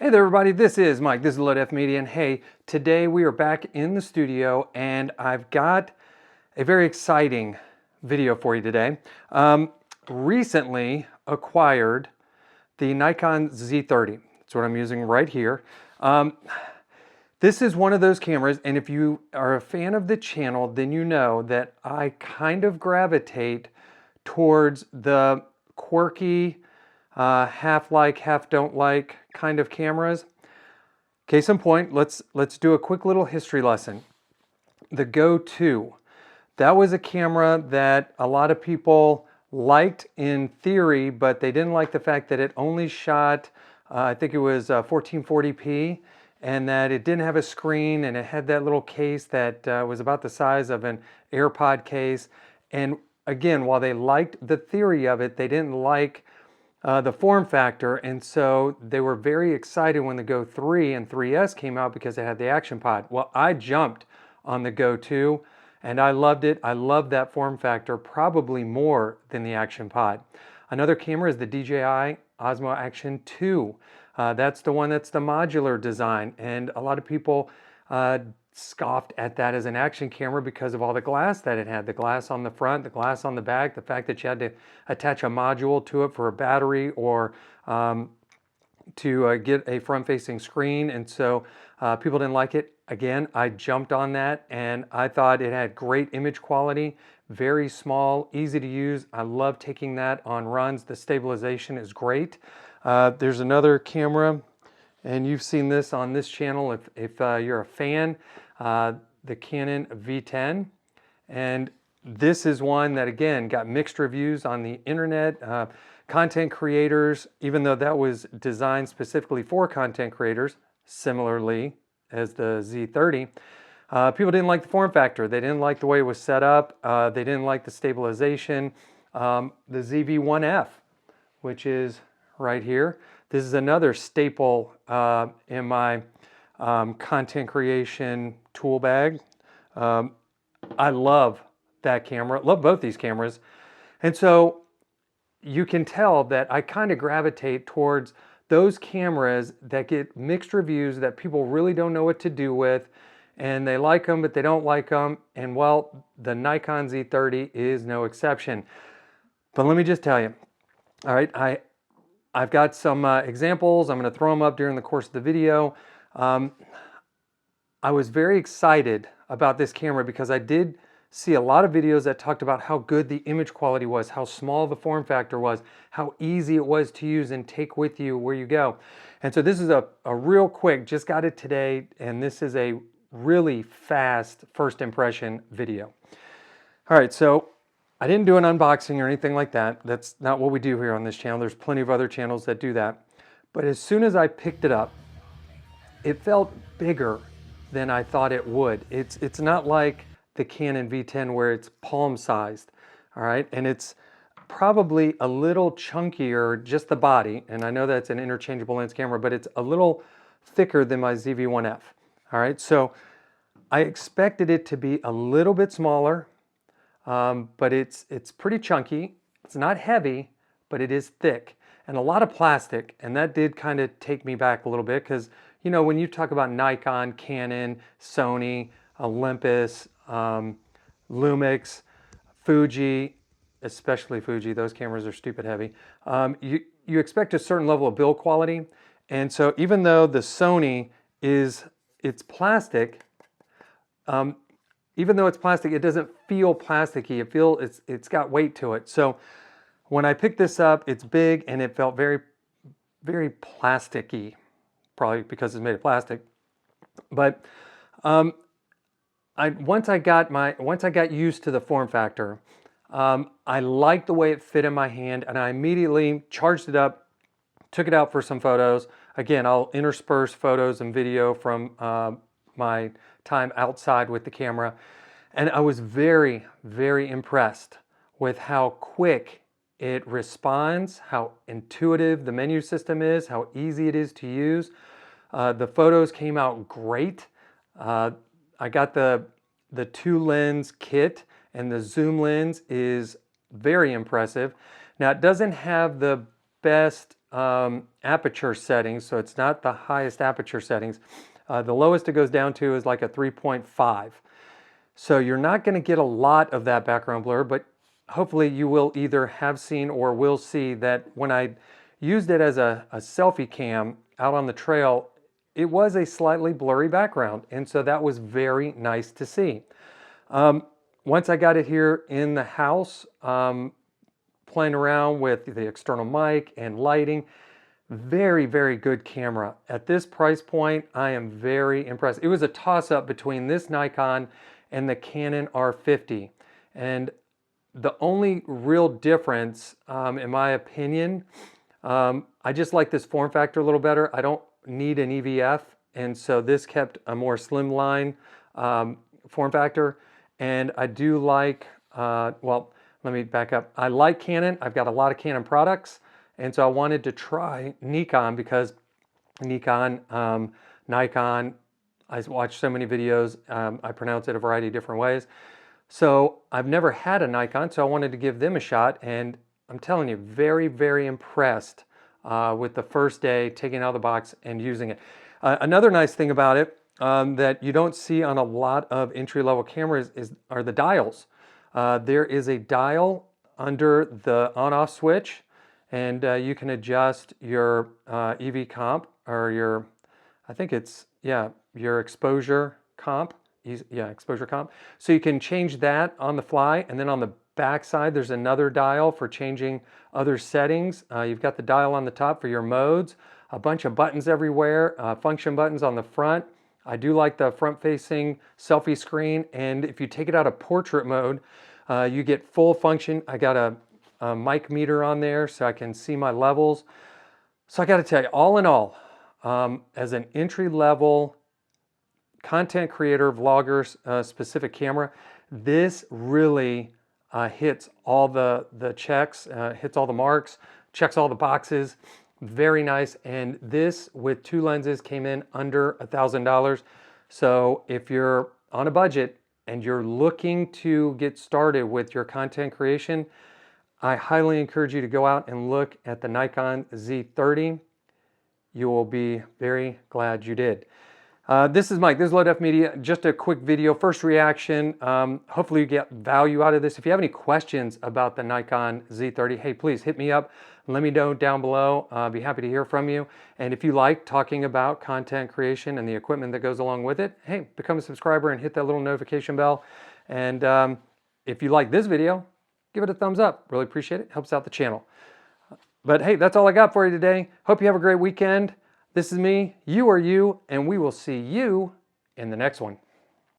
Hey there everybody, this is Mike, this is LoadF Media, and hey, today we are back in the studio and I've got a very exciting video for you today. Recently acquired the Nikon Z-30. That's what I'm using right here. This is one of those cameras, and if you are a fan of the channel, then you know that I kind of gravitate towards the quirky, half like, half don't like kind of cameras. Case in point, let's do a quick little history lesson. The Go 2. That was a camera that a lot of people liked in theory, but they didn't like the fact that it only shot, I think it was 1440p, and that it didn't have a screen, and it had that little case that was about the size of an AirPod case. And again, while they liked the theory of it, they didn't like the form factor, and so they were very excited when the Go 3 and 3S came out because it had the action pod. Well, I jumped on the Go 2 and I loved it. I loved that form factor probably more than the action pod. Another camera is the DJI Osmo Action 2. That's the one that's the modular design, and a lot of people scoffed at that as an action camera because of all the glass that it had. The glass on the front, the glass on the back, the fact that you had to attach a module to it for a battery or to get a front-facing screen, and so people didn't like it. Again, I jumped on that and I thought it had great image quality, very small, easy to use. I love taking that on runs. The stabilization is great. There's another camera, and you've seen this on this channel if you're a fan, the Canon V10. And this is one that, again, got mixed reviews on the internet. Content creators, even though that was designed specifically for content creators, similarly as the Z30, people didn't like the form factor. They didn't like the way it was set up. They didn't like the stabilization. The ZV-1F, which is right here. This is another staple in my content creation tool bag. I love that camera, love both these cameras. And so you can tell that I kind of gravitate towards those cameras that get mixed reviews, that people really don't know what to do with, and they like them, but they don't like them. And well, the Nikon Z-30 is no exception. But let me just tell you, all right, I've got some examples. I'm going to throw them up during the course of the video. I was very excited about this camera because I did see a lot of videos that talked about how good the image quality was, how small the form factor was, how easy it was to use and take with you where you go. And so this is a real quick, just got it today, and this is a really fast first impression video. All right, so I didn't do an unboxing or anything like that. That's not what we do here on this channel. There's plenty of other channels that do that. But as soon as I picked it up, it felt bigger than I thought it would. It's not like the Canon V10 where it's palm sized, all right? And it's probably a little chunkier, just the body, and I know that's an interchangeable lens camera, but it's a little thicker than my ZV-1F, all right? So I expected it to be a little bit smaller, but it's pretty chunky. It's not heavy, but it is thick and a lot of plastic, and that did kind of take me back a little bit because, you know, when you talk about Nikon, Canon, Sony, Olympus, Lumix, Fuji, especially Fuji, those cameras are stupid heavy. You expect a certain level of build quality, and so even though the Sony it's plastic, even though it's plastic, it doesn't feel plasticky. It's got weight to it. So when I picked this up, it's big and it felt very, very plasticky, probably because it's made of plastic. But once I got used to the form factor, I liked the way it fit in my hand, and I immediately charged it up, took it out for some photos. Again, I'll intersperse photos and video from my time outside with the camera, and I was very, very impressed with how quick it responds, how intuitive the menu system is, how easy it is to use. The photos came out great. I got the 2-lens kit, and the zoom lens is very impressive. Now, it doesn't have the best aperture settings, so it's not the highest aperture settings. The lowest it goes down to is like a 3.5. So you're not going to get a lot of that background blur, but hopefully you will either have seen or will see that when I used it as a selfie cam out on the trail, it was a slightly blurry background, and so that was very nice to see. Once I got it here in the house, playing around with the external mic and lighting, very, very good camera. At this price point, I am very impressed. It was a toss-up between this Nikon and the Canon R50. And the only real difference, in my opinion, I just like this form factor a little better. I don't need an EVF, and so this kept a more slimline form factor. And I do like, well, let me back up. I like Canon. I've got a lot of Canon products, and so I wanted to try Nikon because Nikon, Nikon, I watched so many videos. I pronounce it a variety of different ways. So I've never had a Nikon, so I wanted to give them a shot, and I'm telling you, very, very impressed with the first day taking it out of the box and using it. Another nice thing about it that you don't see on a lot of entry-level cameras are the dials. There is a dial under the on-off switch, and you can adjust your EV comp, or your, I think it's, yeah, your exposure comp. Yeah, exposure comp. So you can change that on the fly, and then on the back side there's another dial for changing other settings. You've got the dial on the top for your modes, a bunch of buttons everywhere, function buttons on the front. I do like the front-facing selfie screen, and if you take it out of portrait mode, you get full function. I got a mic meter on there so I can see my levels. So I got to tell you, all in all, as an entry-level content creator, vlogger, specific camera, this really hits all the checks, hits all the marks, checks all the boxes. Very nice. And this with two lenses came in under $1,000. So if you're on a budget and you're looking to get started with your content creation, I highly encourage you to go out and look at the Nikon Z-30. You will be very glad you did. This is Mike. This is Low Def Media. Just a quick video, first reaction. Hopefully you get value out of this. If you have any questions about the Nikon Z-30, hey, please hit me up. Let me know down below. I'll be happy to hear from you. And if you like talking about content creation and the equipment that goes along with it, hey, become a subscriber and hit that little notification bell. And if you like this video, give it a thumbs up. Really appreciate it. Helps out the channel. But hey, that's all I got for you today. Hope you have a great weekend. This is me, you are you, and we will see you in the next one.